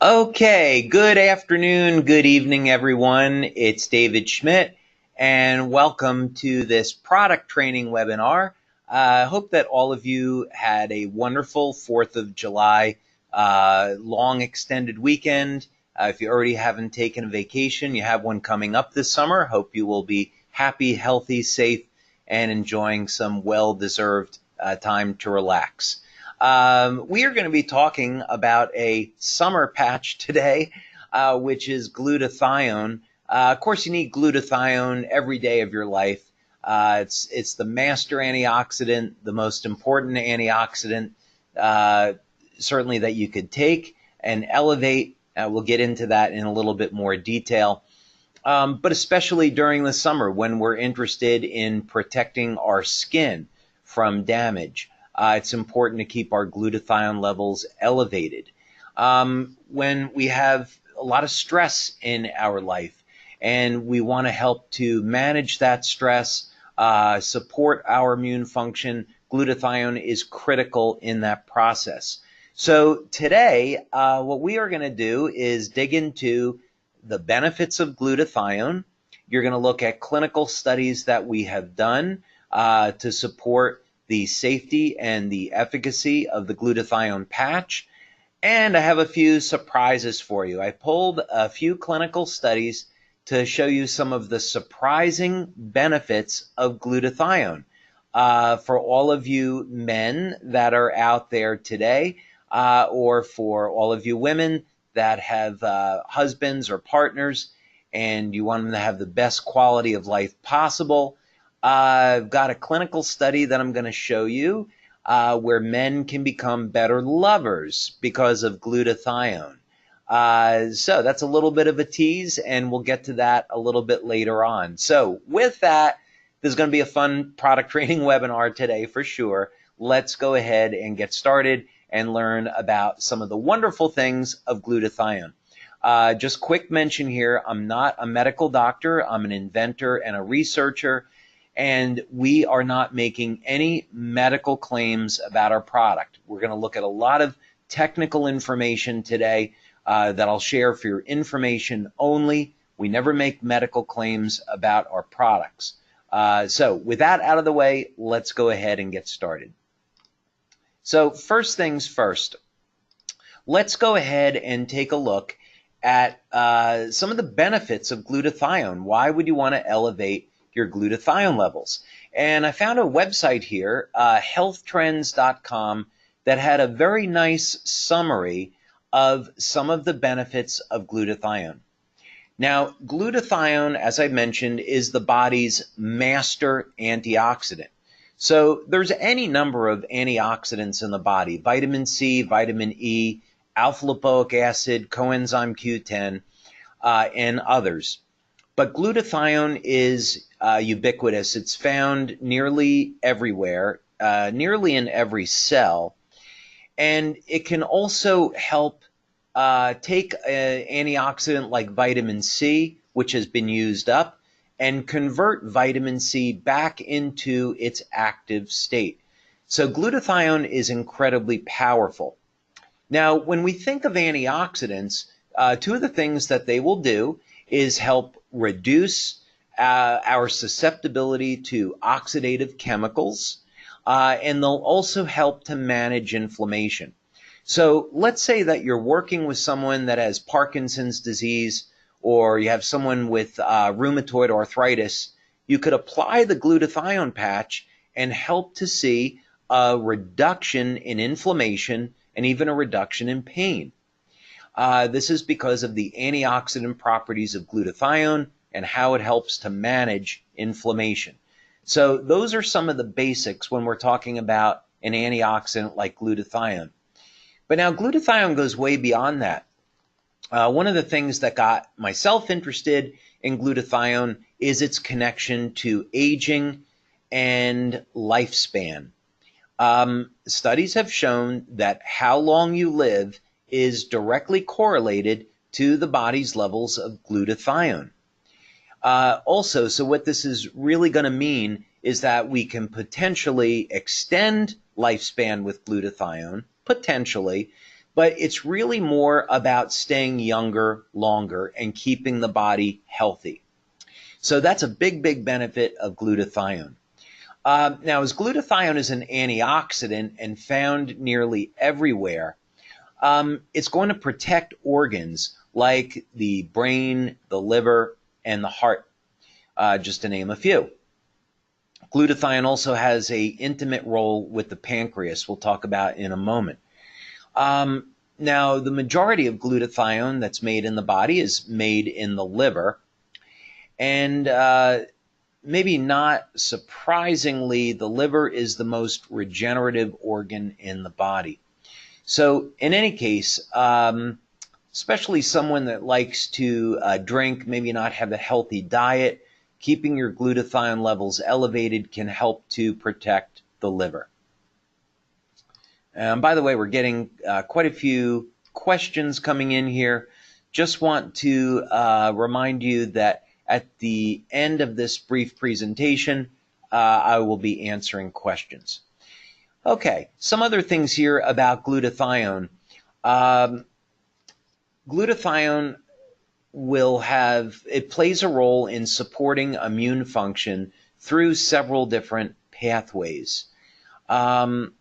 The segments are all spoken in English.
Okay, good afternoon, good evening, everyone. It's David Schmidt, and welcome to this product training webinar. I hope that all of you had a wonderful 4th of July long extended weekend. If you already haven't taken a vacation, you have one coming up this summer. Hope you will be happy, healthy, safe, and enjoying some well-deserved time to relax. We are going to be talking about a summer patch today, which is glutathione. Of course, you need glutathione every day of your life. It's the master antioxidant, the most important antioxidant, certainly that you could take and elevate. We'll get into that in a little bit more detail. But especially during the summer when we're interested in protecting our skin from damage. It's important to keep our glutathione levels elevated. When we have a lot of stress in our life and we want to help to manage that stress, support our immune function, glutathione is critical in that process. So today, what we are going to do is dig into the benefits of glutathione. You're going to look at clinical studies that we have done to support the safety and the efficacy of the glutathione patch. And I have a few surprises for you. I pulled a few clinical studies to show you some of the surprising benefits of glutathione. For all of you men that are out there today, or for all of you women that have husbands or partners and you want them to have the best quality of life possible, I've got a clinical study that I'm going to show you where men can become better lovers because of glutathione. So that's a little bit of a tease, and we'll get to that a little bit later on. So with that, there's going to be a fun product training webinar today for sure. Let's go ahead and get started and learn about some of the wonderful things of glutathione. Just quick mention here, I'm not a medical doctor. I'm an inventor and a researcher. And we are not making any medical claims about our product. We're going to look at a lot of technical information today that I'll share for your information only. We never make medical claims about our products. So with that out of the way, let's go ahead and get started. So first things first, let's go ahead and take a look at some of the benefits of glutathione. Why would you want to elevate your glutathione levels? And I found a website here, healthtrends.com, that had a very nice summary of some of the benefits of glutathione. Now, glutathione, as I mentioned, is the body's master antioxidant. So there's any number of antioxidants in the body: vitamin C, vitamin E, alpha-lipoic acid, coenzyme Q10, and others. But glutathione is ubiquitous. It's found nearly everywhere, nearly in every cell. And it can also help take an antioxidant like vitamin C, which has been used up, and convert vitamin C back into its active state. So glutathione is incredibly powerful. Now, when we think of antioxidants, two of the things that they will do is help reduce our susceptibility to oxidative chemicals, and they'll also help to manage inflammation. So let's say that you're working with someone that has Parkinson's disease, or you have someone with rheumatoid arthritis. You could apply the glutathione patch and help to see a reduction in inflammation and even a reduction in pain. This is because of the antioxidant properties of glutathione and how it helps to manage inflammation. So those are some of the basics when we're talking about an antioxidant like glutathione. But now glutathione goes way beyond that. One of the things that got myself interested in glutathione is its connection to aging and lifespan. Studies have shown that how long you live is directly correlated to the body's levels of glutathione. Also, so what this is really going to mean is that we can potentially extend lifespan with glutathione, potentially, but it's really more about staying younger longer and keeping the body healthy. So that's a big, big benefit of glutathione. Now, as glutathione is an antioxidant and found nearly everywhere, it's going to protect organs like the brain, the liver, and the heart, just to name a few. Glutathione also has an intimate role with the pancreas, we'll talk about in a moment. Now, the majority of glutathione that's made in the body is made in the liver, and maybe not surprisingly, the liver is the most regenerative organ in the body. So in any case, especially someone that likes to drink, maybe not have a healthy diet, keeping your glutathione levels elevated can help to protect the liver. By the way, we're getting quite a few questions coming in here. Just want to remind you that at the end of this brief presentation, I will be answering questions. Okay, some other things here about glutathione. Glutathione it plays a role in supporting immune function through several different pathways. When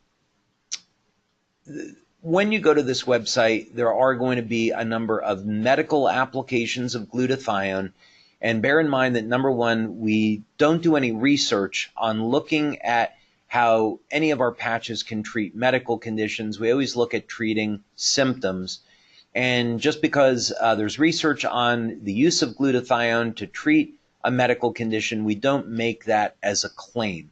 you go to this website, there are going to be a number of medical applications of glutathione. And bear in mind that, number one, we don't do any research on looking at how any of our patches can treat medical conditions. We always look at treating symptoms. And just because there's research on the use of glutathione to treat a medical condition, we don't make that as a claim.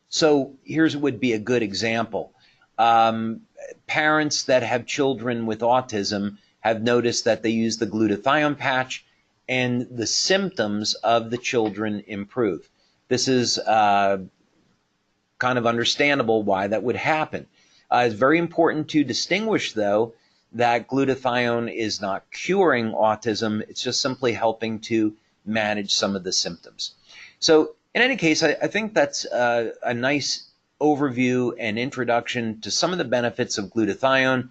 So here's would be a good example. Parents that have children with autism have noticed that they use the glutathione patch and the symptoms of the children improve. This is kind of understandable why that would happen. It's very important to distinguish, though, that glutathione is not curing autism. It's just simply helping to manage some of the symptoms. So in any case, I think that's a nice overview and introduction to some of the benefits of glutathione.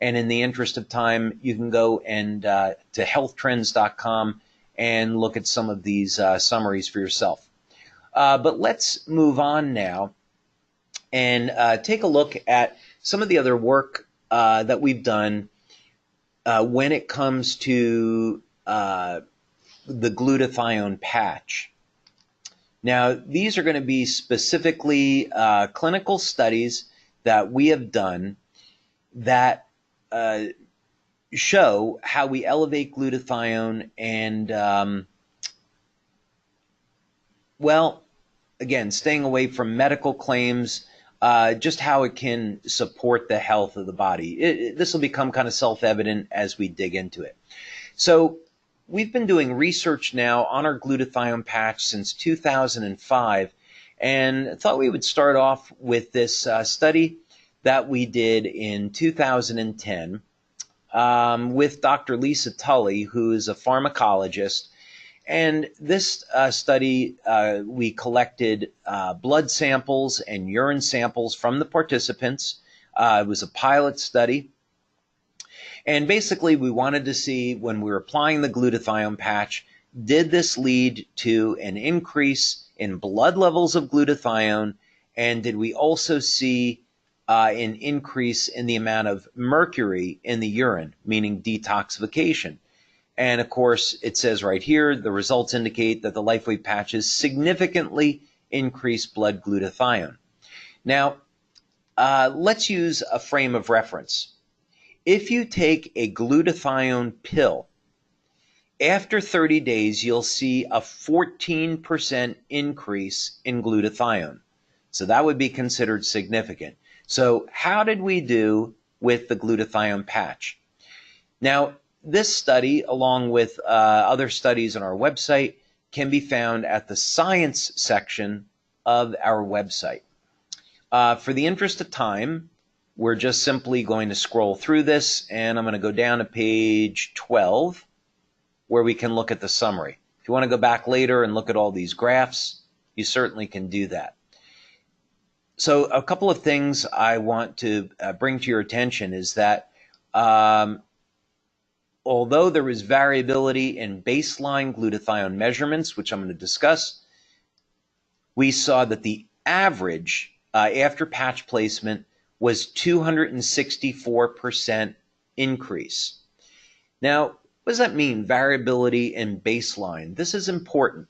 And in the interest of time, you can go and to healthtrends.com and look at some of these summaries for yourself. But let's move on now and take a look at some of the other work that we've done when it comes to the glutathione patch. Now, these are going to be specifically clinical studies that we have done that show how we elevate glutathione and, well, again, staying away from medical claims, just how it can support the health of the body. This will become kind of self-evident as we dig into it. So we've been doing research now on our glutathione patch since 2005, and thought we would start off with this study that we did in 2010 with Dr. Lisa Tully, who is a pharmacologist. And this study, we collected blood samples and urine samples from the participants. It was a pilot study. And basically, we wanted to see, when we were applying the glutathione patch, did this lead to an increase in blood levels of glutathione, and did we also see an increase in the amount of mercury in the urine, meaning detoxification. And of course, it says right here, the results indicate that the LifeWave patches significantly increase blood glutathione. Now, let's use a frame of reference. If you take a glutathione pill, after 30 days, you'll see a 14% increase in glutathione. So that would be considered significant. So how did we do with the glutathione patch? Now, this study, along with other studies on our website, can be found at the science section of our website. For the interest of time, we're just simply going to scroll through this, and I'm going to go down to page 12, where we can look at the summary. If you want to go back later and look at all these graphs, you certainly can do that. So a couple of things I want to bring to your attention is that um, although there is variability in baseline glutathione measurements, which I'm going to discuss, we saw that the average after patch placement was 264% increase. Now, what does that mean, variability in baseline? This is important.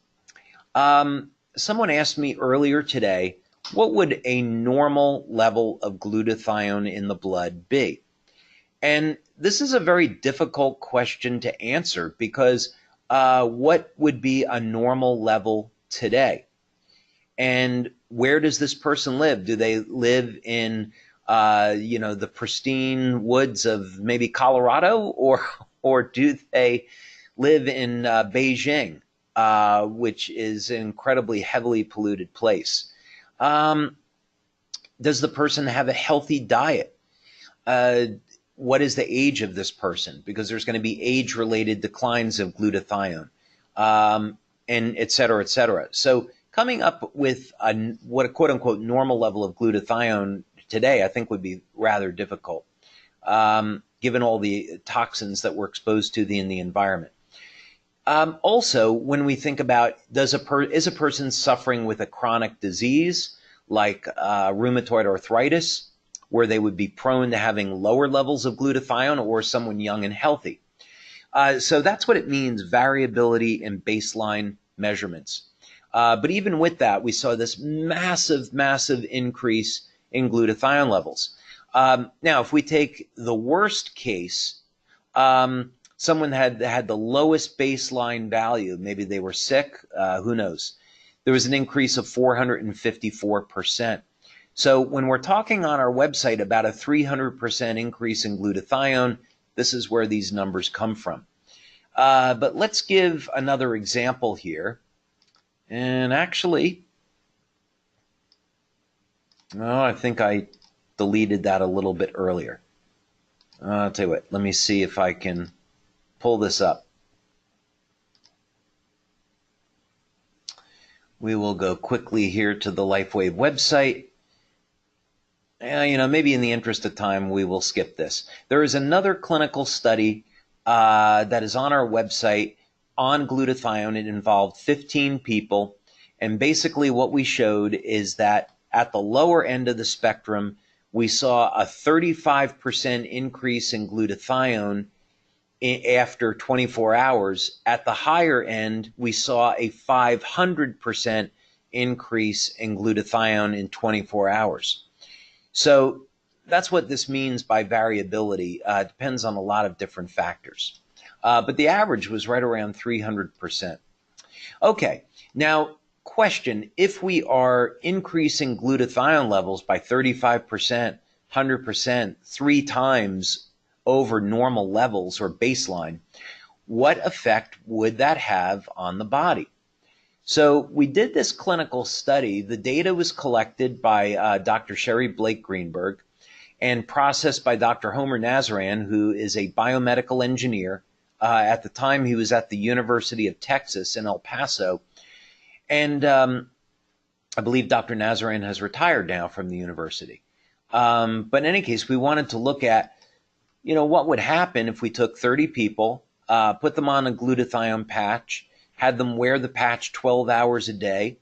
Someone asked me earlier today, what would a normal level of glutathione in the blood be? And this is a very difficult question to answer because what would be a normal level today? And where does this person live? Do they live in, the pristine woods of maybe Colorado, or do they live in Beijing, which is an incredibly heavily polluted place? Does the person have a healthy diet? What is the age of this person? Because there's going to be age-related declines of glutathione, and et cetera, et cetera. So coming up with what a quote-unquote normal level of glutathione today, I think would be rather difficult, given all the toxins that we're exposed to in the environment. Also, when we think about is a person suffering with a chronic disease like rheumatoid arthritis, where they would be prone to having lower levels of glutathione, or someone young and healthy? So that's what it means, variability in baseline measurements. But even with that, we saw this massive, massive increase in glutathione levels. Now, if we take the worst case, someone had the lowest baseline value, maybe they were sick, who knows? There was an increase of 454%. So when we're talking on our website about a 300% increase in glutathione, this is where these numbers come from. But let's give another example here. And actually, I think I deleted that a little bit earlier. I'll tell you what, let me see if I can pull this up. We will go quickly here to the LifeWave website. Maybe in the interest of time, we will skip this. There is another clinical study that is on our website on glutathione. It involved 15 people. And basically what we showed is that at the lower end of the spectrum, we saw a 35% increase in glutathione after 24 hours. At the higher end, we saw a 500% increase in glutathione in 24 hours. So that's what this means by variability. It depends on a lot of different factors. But the average was right around 300%. Okay, now question, if we are increasing glutathione levels by 35%, 100%, 3 times over normal levels or baseline, what effect would that have on the body? So we did this clinical study. The data was collected by Dr. Sherry Blake Greenberg and processed by Dr. Homer Nazaran, who is a biomedical engineer. At the time, he was at the University of Texas in El Paso. And I believe Dr. Nazaran has retired now from the university. But in any case, we wanted to look at, what would happen if we took 30 people, put them on a glutathione patch, had them wear the patch 12 hours a day.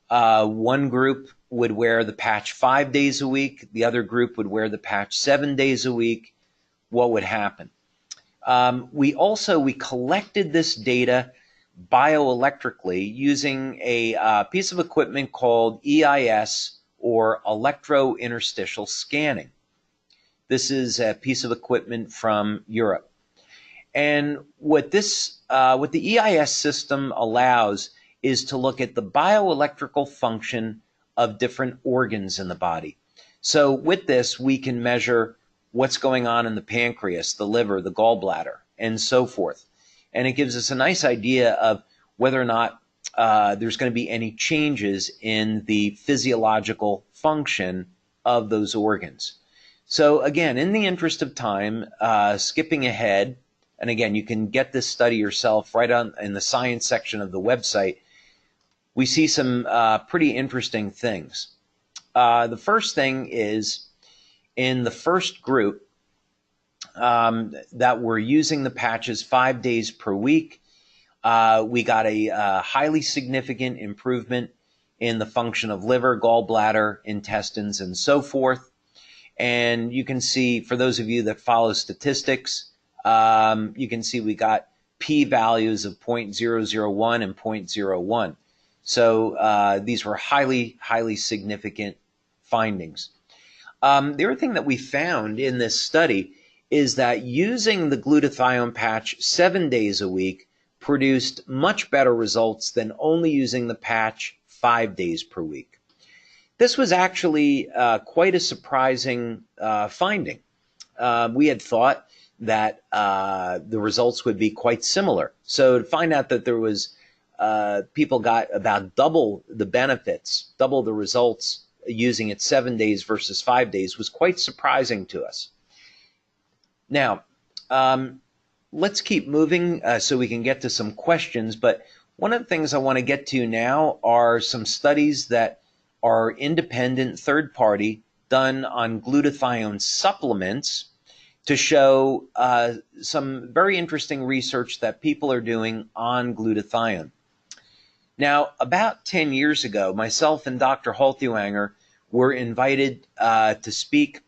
One group would wear the patch 5 days a week. The other group would wear the patch 7 days a week. What would happen? We collected this data bioelectrically using a piece of equipment called EIS, or electrointerstitial scanning. This is a piece of equipment from Europe. And what the EIS system allows is to look at the bioelectrical function of different organs in the body. So with this, we can measure what's going on in the pancreas, the liver, the gallbladder, and so forth. And it gives us a nice idea of whether or not there's going to be any changes in the physiological function of those organs. So again, in the interest of time, skipping ahead, and again, you can get this study yourself right in the science section of the website, we see some pretty interesting things. The first thing is in the first group that were using the patches 5 days per week, we got a highly significant improvement in the function of liver, gallbladder, intestines, and so forth. And you can see, for those of you that follow statistics, you can see we got p-values of 0.001 and 0.01. So these were highly, highly significant findings. The other thing that we found in this study is that using the glutathione patch 7 days a week produced much better results than only using the patch 5 days per week. This was actually quite a surprising finding. We had thought that the results would be quite similar. So to find out that there was people got about double the benefits, double the results using it 7 days versus 5 days was quite surprising to us. Now, let's keep moving so we can get to some questions. But one of the things I want to get to now are some studies that are independent, third-party, done on glutathione supplements to show some very interesting research that people are doing on glutathione. Now, about 10 years ago, myself and Dr. Haltiwanger were invited to speak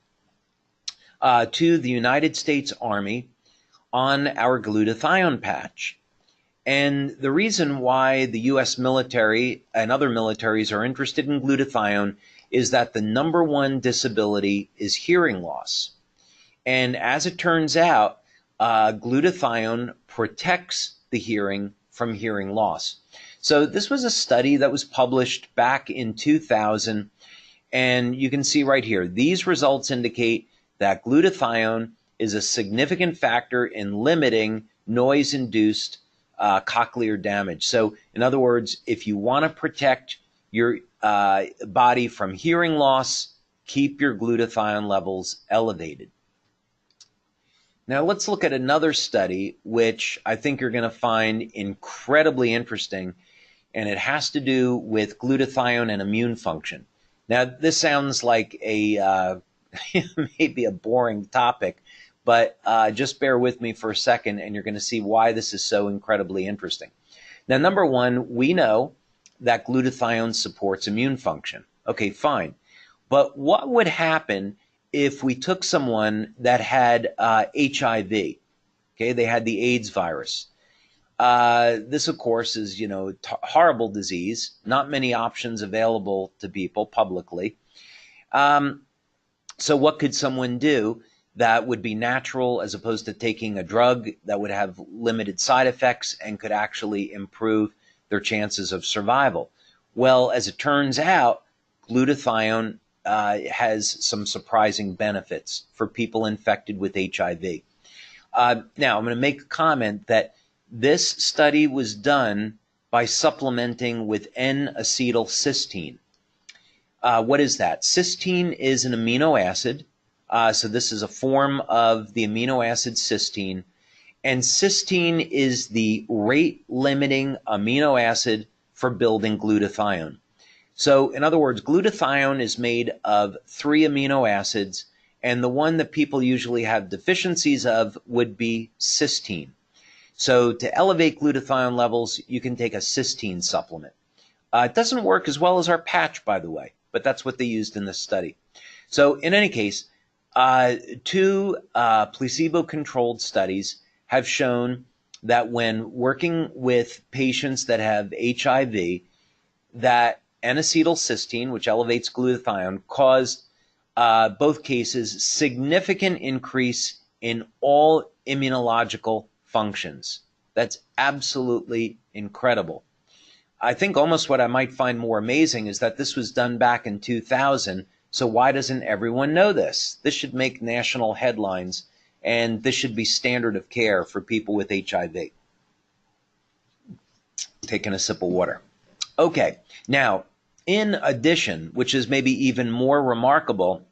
to the United States Army on our glutathione patch. And the reason why the U.S. military and other militaries are interested in glutathione is that the #1 disability is hearing loss. And as it turns out, glutathione protects the hearing from hearing loss. So this was a study that was published back in 2000, and you can see right here, these results indicate that glutathione is a significant factor in limiting noise-induced cochlear damage. So in other words, if you want to protect your body from hearing loss, keep your glutathione levels elevated. Now let's look at another study which I think you're going to find incredibly interesting, and it has to do with glutathione and immune function. Now this sounds like a maybe a boring topic, but just bear with me for a second and you're going to see why this is so incredibly interesting. Now, #1, we know that glutathione supports immune function. Okay, fine. But what would happen if we took someone that had HIV? Okay, they had the AIDS virus. This, of course, is, horrible disease. Not many options available to people publicly. So what could someone do that would be natural as opposed to taking a drug that would have limited side effects and could actually improve their chances of survival? Well, as it turns out, glutathione has some surprising benefits for people infected with HIV. Now, I'm going to make a comment that this study was done by supplementing with N-acetylcysteine. What is that? Cysteine is an amino acid. So this is a form of the amino acid cysteine. And cysteine is the rate-limiting amino acid for building glutathione. So in other words, glutathione is made of 3 amino acids, and the one that people usually have deficiencies of would be cysteine. So to elevate glutathione levels, you can take a cysteine supplement. It doesn't work as well as our patch, by the way, but that's what they used in this study. So in any case, 2 placebo-controlled studies have shown that when working with patients that have HIV, that N-acetylcysteine, which elevates glutathione, caused both cases significant increase in all immunological functions. That's absolutely incredible. I think almost what I might find more amazing is that this was done back in 2000. So why doesn't everyone know this? This should make national headlines, and this should be standard of care for people with HIV. Taking a sip of water. Okay, now, in addition, which is maybe even more remarkable,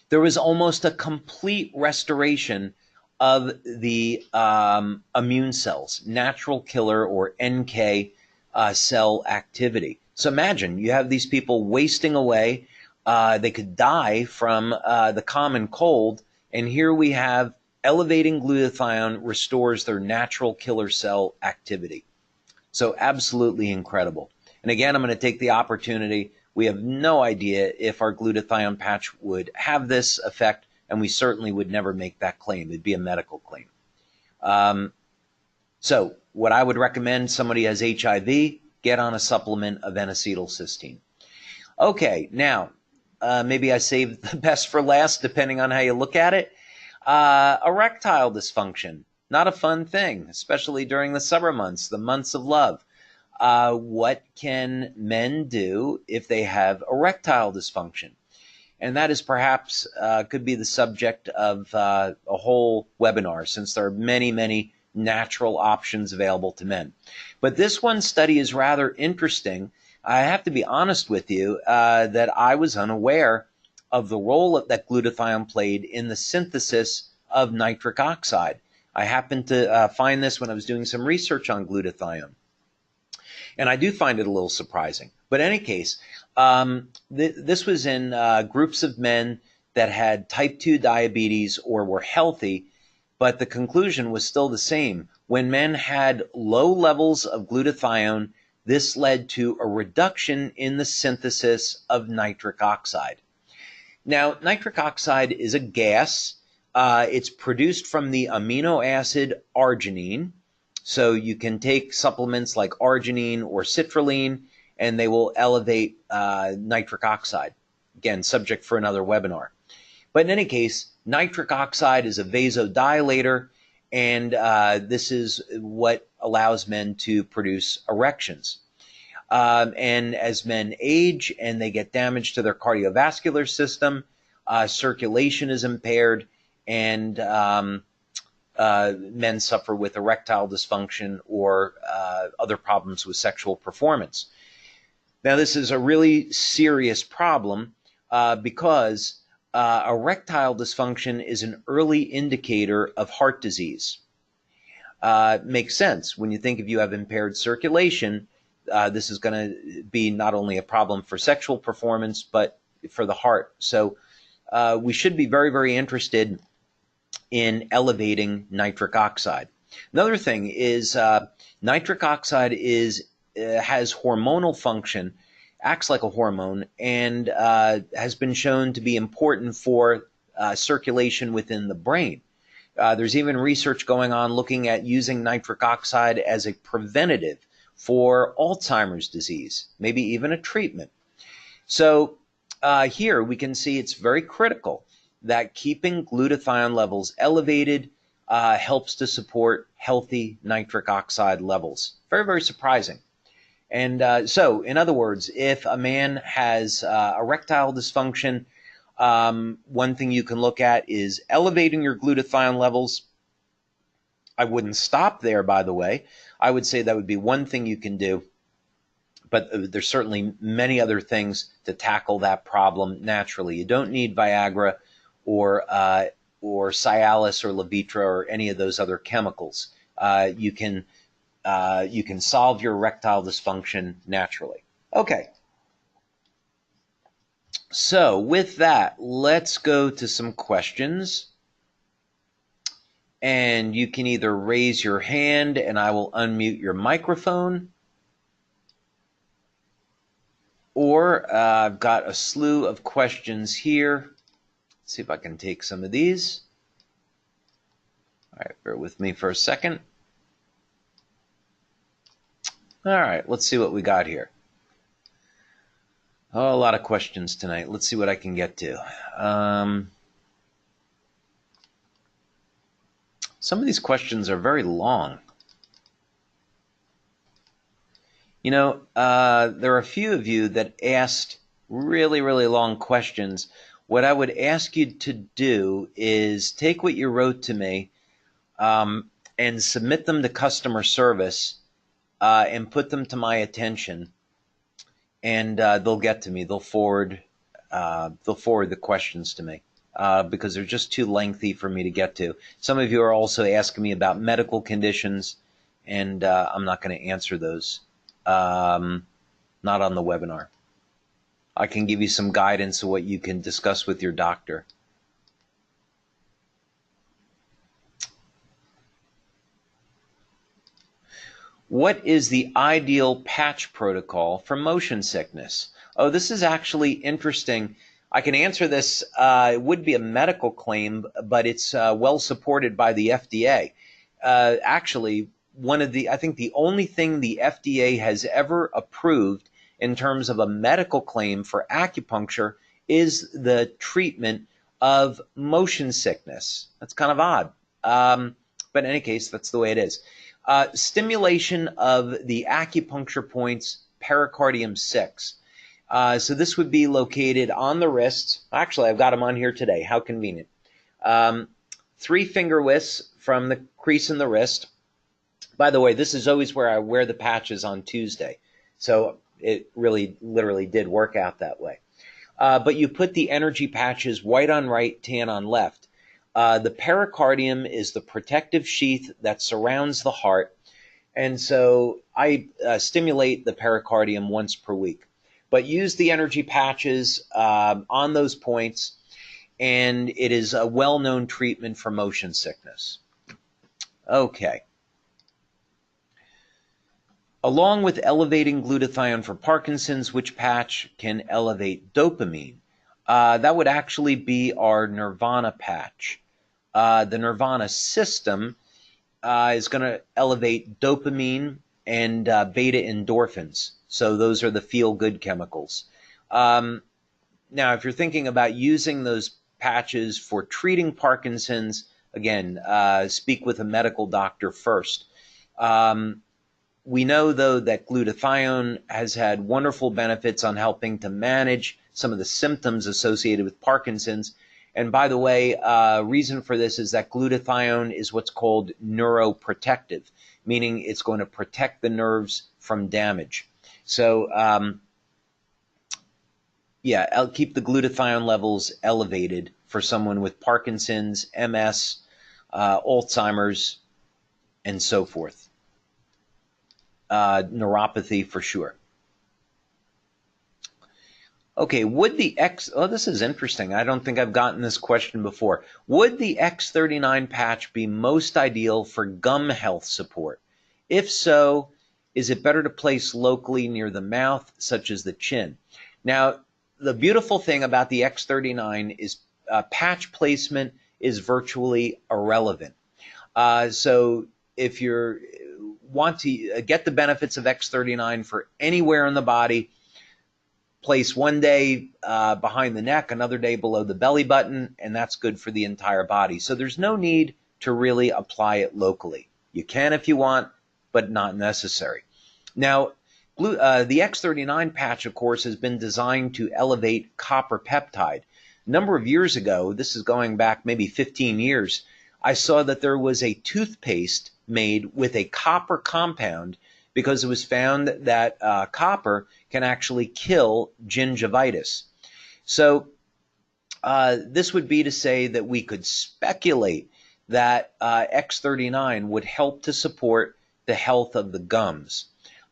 there was almost a complete restoration of the immune cells, natural killer or NK cell activity. So imagine you have these people wasting away. They could die from the common cold. And here we have elevating glutathione restores their natural killer cell activity. So absolutely incredible. And again, I'm going to take the opportunity. We have no idea if our glutathione patch would have this effect, and we certainly would never make that claim. It'd be a medical claim. So what I would recommend, somebody has HIV, get on a supplement of N-acetylcysteine. Okay, now, maybe I saved the best for last, depending on how you look at it. Erectile dysfunction, not a fun thing, especially during the summer months, the months of love. What can men do if they have erectile dysfunction? And that is perhaps could be the subject of a whole webinar, since there are many, many natural options available to men. But this one study is rather interesting. I have to be honest with you that I was unaware of the role that glutathione played in the synthesis of nitric oxide. I happened to find this when I was doing some research on glutathione. And I do find it a little surprising. But in any case, this was in groups of men that had type 2 diabetes or were healthy, but the conclusion was still the same. When men had low levels of glutathione, this led to a reduction in the synthesis of nitric oxide. Now, nitric oxide is a gas. It's produced from the amino acid arginine. So you can take supplements like arginine or citrulline, and they will elevate nitric oxide. Again, subject for another webinar. But in any case, nitric oxide is a vasodilator, and this is what allows men to produce erections. And as men age and they get damage to their cardiovascular system, circulation is impaired, and men suffer with erectile dysfunction or other problems with sexual performance. Now, this is a really serious problem because erectile dysfunction is an early indicator of heart disease. Makes sense. When you think if you have impaired circulation, this is going to be not only a problem for sexual performance, but for the heart. So we should be very, very interested in elevating nitric oxide. Another thing is nitric oxide has hormonal function, acts like a hormone, and has been shown to be important for circulation within the brain. There's even research going on looking at using nitric oxide as a preventative for Alzheimer's disease, maybe even a treatment. So here we can see it's very critical that keeping glutathione levels elevated helps to support healthy nitric oxide levels. Very, very surprising. And so, in other words, if a man has erectile dysfunction, one thing you can look at is elevating your glutathione levels. I wouldn't stop there, by the way. I would say that would be one thing you can do. But there's certainly many other things to tackle that problem naturally. You don't need Viagra or Cialis or Levitra or any of those other chemicals. You can solve your erectile dysfunction naturally. Okay. So with that, let's go to some questions. And you can either raise your hand and I will unmute your microphone, or I've got a slew of questions here. Let's see if I can take some of these. All right, bear with me for a second. All right, let's see what we got here. Oh, a lot of questions tonight. Let's see what I can get to. Some of these questions are very long. You know, there are a few of you that asked really, really long questions. What I would ask you to do is take what you wrote to me and submit them to customer service and put them to my attention, and they'll get to me. They'll forward the questions to me because they're just too lengthy for me to get to. Some of you are also asking me about medical conditions, and I'm not going to answer those. Not on the webinar. I can give you some guidance of what you can discuss with your doctor. What is the ideal patch protocol for motion sickness? Oh, this is actually interesting. I can answer this. It would be a medical claim, but it's well supported by the FDA. Actually, I think the only thing the FDA has ever approved in terms of a medical claim for acupuncture is the treatment of motion sickness. That's kind of odd. But in any case, that's the way it is. Stimulation of the acupuncture points, pericardium 6. So this would be located on the wrists. Actually, I've got them on here today. How convenient. 3 finger widths from the crease in the wrist. By the way, this is always where I wear the patches on Tuesday. So it really, literally did work out that way. But you put the energy patches white on right, tan on left. The pericardium is the protective sheath that surrounds the heart. And so I stimulate the pericardium once per week. But use the energy patches on those points, and it is a well-known treatment for motion sickness. Okay. Along with elevating glutathione for Parkinson's, which patch can elevate dopamine? That would actually be our Nirvana patch. The Nirvana system is going to elevate dopamine and beta endorphins. So those are the feel-good chemicals. Now, if you're thinking about using those patches for treating Parkinson's, again, speak with a medical doctor first. We know, though, that glutathione has had wonderful benefits on helping to manage some of the symptoms associated with Parkinson's. And by the way, reason for this is that glutathione is what's called neuroprotective, meaning it's going to protect the nerves from damage. So, yeah, I'll keep the glutathione levels elevated for someone with Parkinson's, MS, Alzheimer's, and so forth. Neuropathy for sure. Okay, would the this is interesting. I don't think I've gotten this question before. Would the X39 patch be most ideal for gum health support? If so, is it better to place locally near the mouth, such as the chin? Now, the beautiful thing about the X39 is patch placement is virtually irrelevant. So if you want to get the benefits of X39 for anywhere in the body, place one day behind the neck, another day below the belly button, and that's good for the entire body. So there's no need to really apply it locally. You can if you want, but not necessary. Now, the X39 patch, of course, has been designed to elevate copper peptide. A number of years ago, this is going back maybe 15 years, I saw that there was a toothpaste made with a copper compound because it was found that copper can actually kill gingivitis. So this would be to say that we could speculate that X39 would help to support the health of the gums.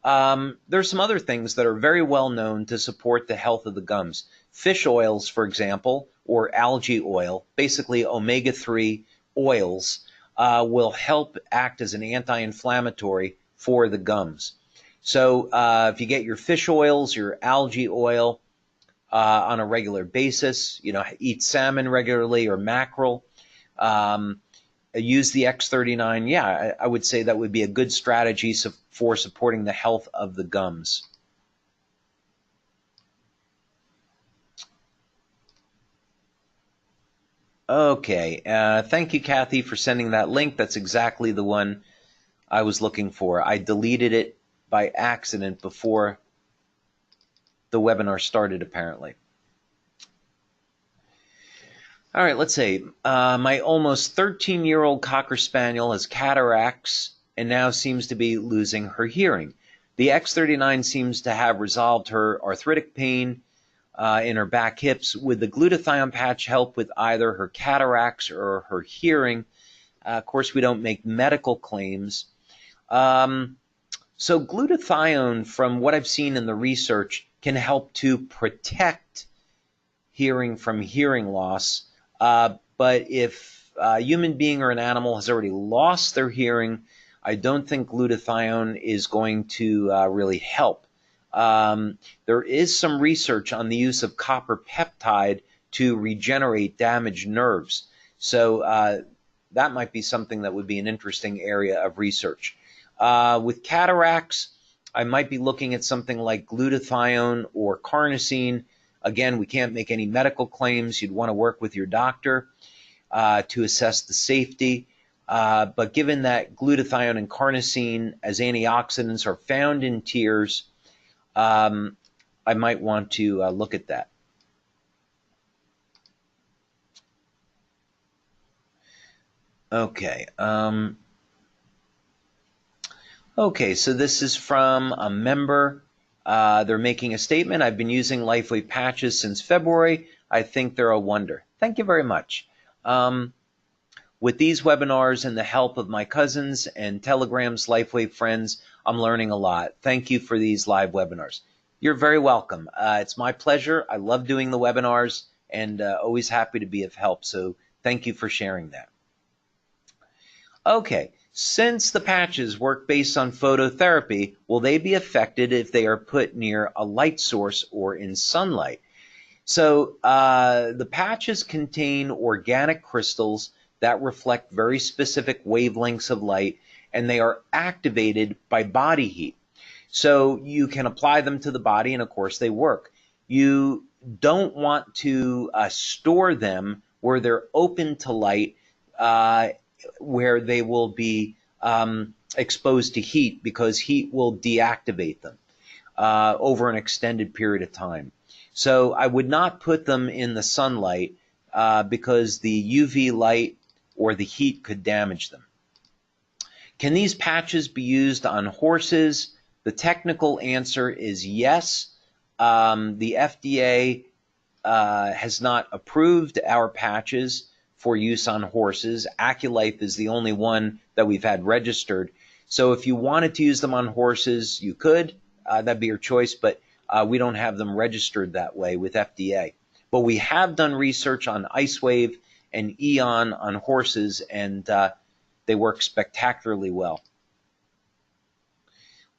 There's some other things that are very well known to support the health of the gums. Fish oils, for example, or algae oil, basically omega-3 oils, will help act as an anti-inflammatory for the gums. So if you get your fish oils, your algae oil on a regular basis, eat salmon regularly or mackerel, use the X39, yeah, I would say that would be a good strategy for supporting the health of the gums. Okay, thank you, Kathy, for sending that link. That's exactly the one I was looking for. I deleted it by accident before the webinar started, apparently. All right, let's see. My almost 13-year-old Cocker Spaniel has cataracts and now seems to be losing her hearing. The X39 seems to have resolved her arthritic pain in her back hips. Would the glutathione patch help with either her cataracts or her hearing? Of course, we don't make medical claims. So glutathione, from what I've seen in the research, can help to protect hearing from hearing loss. But if a human being or an animal has already lost their hearing, I don't think glutathione is going to really help. There is some research on the use of copper peptide to regenerate damaged nerves. So that might be something that would be an interesting area of research. With cataracts, I might be looking at something like glutathione or carnosine. Again, we can't make any medical claims. You'd want to work with your doctor to assess the safety. But given that glutathione and carnosine as antioxidants are found in tears, I might want to look at that. Okay. Okay, so this is from a member. They're making a statement. I've been using LifeWave patches since February. I think they're a wonder. Thank you very much. With these webinars and the help of my cousins and Telegram's LifeWave friends, I'm learning a lot. Thank you for these live webinars. You're very welcome. It's my pleasure. I love doing the webinars and always happy to be of help. So thank you for sharing that. Okay, since the patches work based on phototherapy, will they be affected if they are put near a light source or in sunlight? So the patches contain organic crystals that reflect very specific wavelengths of light, and they are activated by body heat. So you can apply them to the body, and of course they work. You don't want to store them where they're open to light, where they will be exposed to heat, because heat will deactivate them over an extended period of time. So I would not put them in the sunlight because the UV light or the heat could damage them. Can these patches be used on horses? The technical answer is yes. The FDA has not approved our patches for use on horses. AccuLife is the only one that we've had registered. So if you wanted to use them on horses, you could. That'd be your choice, but we don't have them registered that way with FDA. But we have done research on IceWave and Eon on horses, and they work spectacularly well.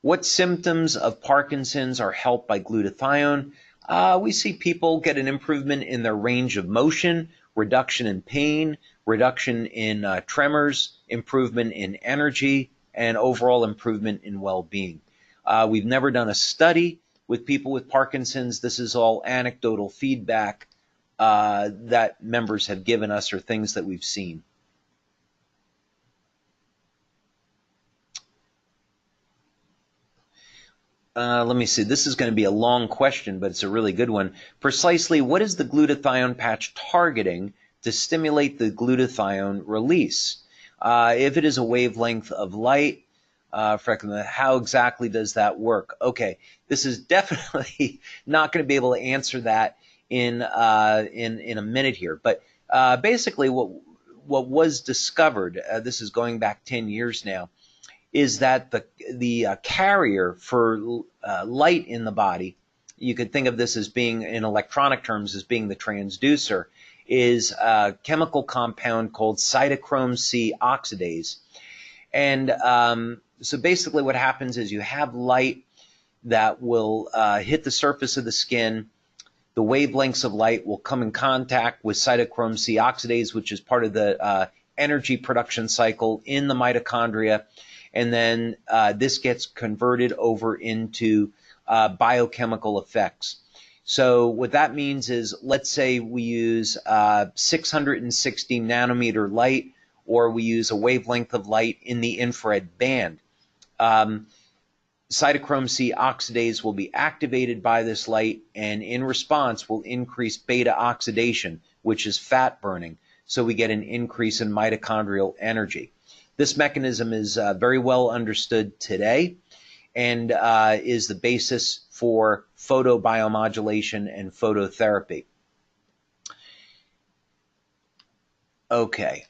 What symptoms of Parkinson's are helped by glutathione? We see people get an improvement in their range of motion, reduction in pain, reduction in tremors, improvement in energy, and overall improvement in well-being. We've never done a study with people with Parkinson's. This is all anecdotal feedback that members have given us, or things that we've seen. Let me see. This is going to be a long question, but it's a really good one. Precisely, what is the glutathione patch targeting to stimulate the glutathione release? If it is a wavelength of light, how exactly does that work? Okay, this is definitely not going to be able to answer that in a minute here. But basically, what was discovered, this is going back 10 years now, is that the carrier for light in the body, you could think of this as being, in electronic terms, as being the transducer, is a chemical compound called cytochrome C oxidase. And so basically what happens is you have light that will hit the surface of the skin. The wavelengths of light will come in contact with cytochrome C oxidase, which is part of the energy production cycle in the mitochondria. And then this gets converted over into biochemical effects. So what that means is, let's say we use 660 nanometer light, or we use a wavelength of light in the infrared band. Cytochrome C oxidase will be activated by this light, and in response will increase beta oxidation, which is fat burning. So we get an increase in mitochondrial energy. This mechanism is very well understood today, and is the basis for photobiomodulation and phototherapy. Okay.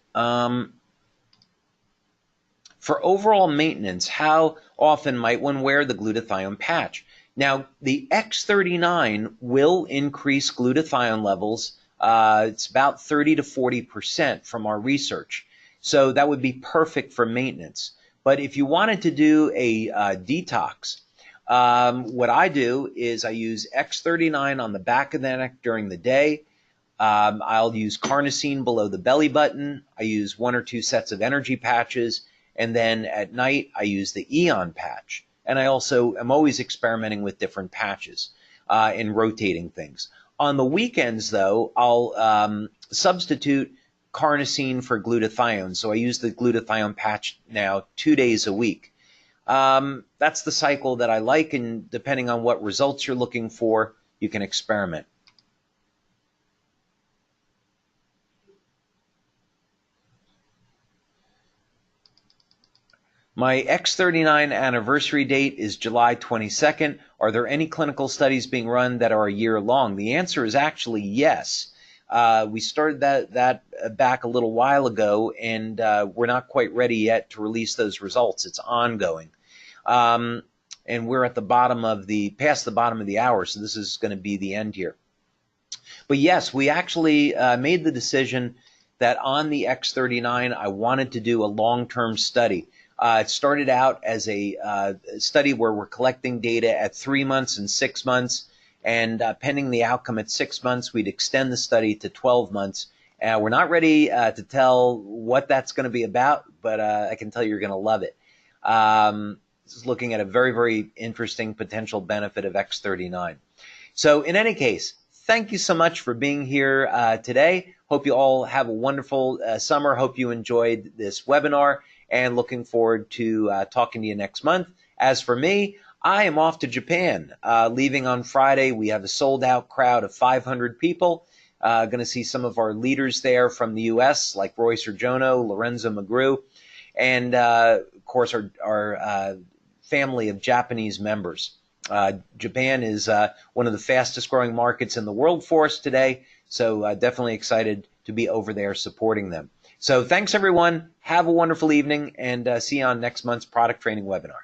For overall maintenance, how often might one wear the glutathione patch? Now, the X39 will increase glutathione levels. It's about 30 to 40% from our research. So that would be perfect for maintenance. But if you wanted to do a detox, what I do is I use X39 on the back of the neck during the day. I'll use carnosine below the belly button. I use 1 or 2 sets of energy patches. And then at night, I use the Eon patch. And I also am always experimenting with different patches and rotating things. On the weekends, though, I'll substitute carnosine for glutathione. So I use the glutathione patch now 2 days a week. That's the cycle that I like, and depending on what results you're looking for, you can experiment. My X39 anniversary date is July 22nd. Are there any clinical studies being run that are a year long? The answer is actually yes. We started that back a little while ago, and we're not quite ready yet to release those results. It's ongoing. And we're at the bottom of past the bottom of the hour, so this is going to be the end here. But yes, we actually made the decision that on the X39, I wanted to do a long-term study. It started out as a study where we're collecting data at 3 months and 6 months, and pending the outcome at 6 months, we'd extend the study to 12 months. We're not ready to tell what that's going to be about, but I can tell you're going to love it. This is looking at a very, very interesting potential benefit of X39. So in any case, thank you so much for being here today. Hope you all have a wonderful summer. Hope you enjoyed this webinar, and looking forward to talking to you next month. As for me, I am off to Japan, leaving on Friday. We have a sold-out crowd of 500 people. Going to see some of our leaders there from the U.S., like Roy Serjono, Lorenzo Magru, and, of course, our family of Japanese members. Japan is one of the fastest growing markets in the world for us today, so definitely excited to be over there supporting them. So thanks, everyone. Have a wonderful evening, and see you on next month's product training webinar.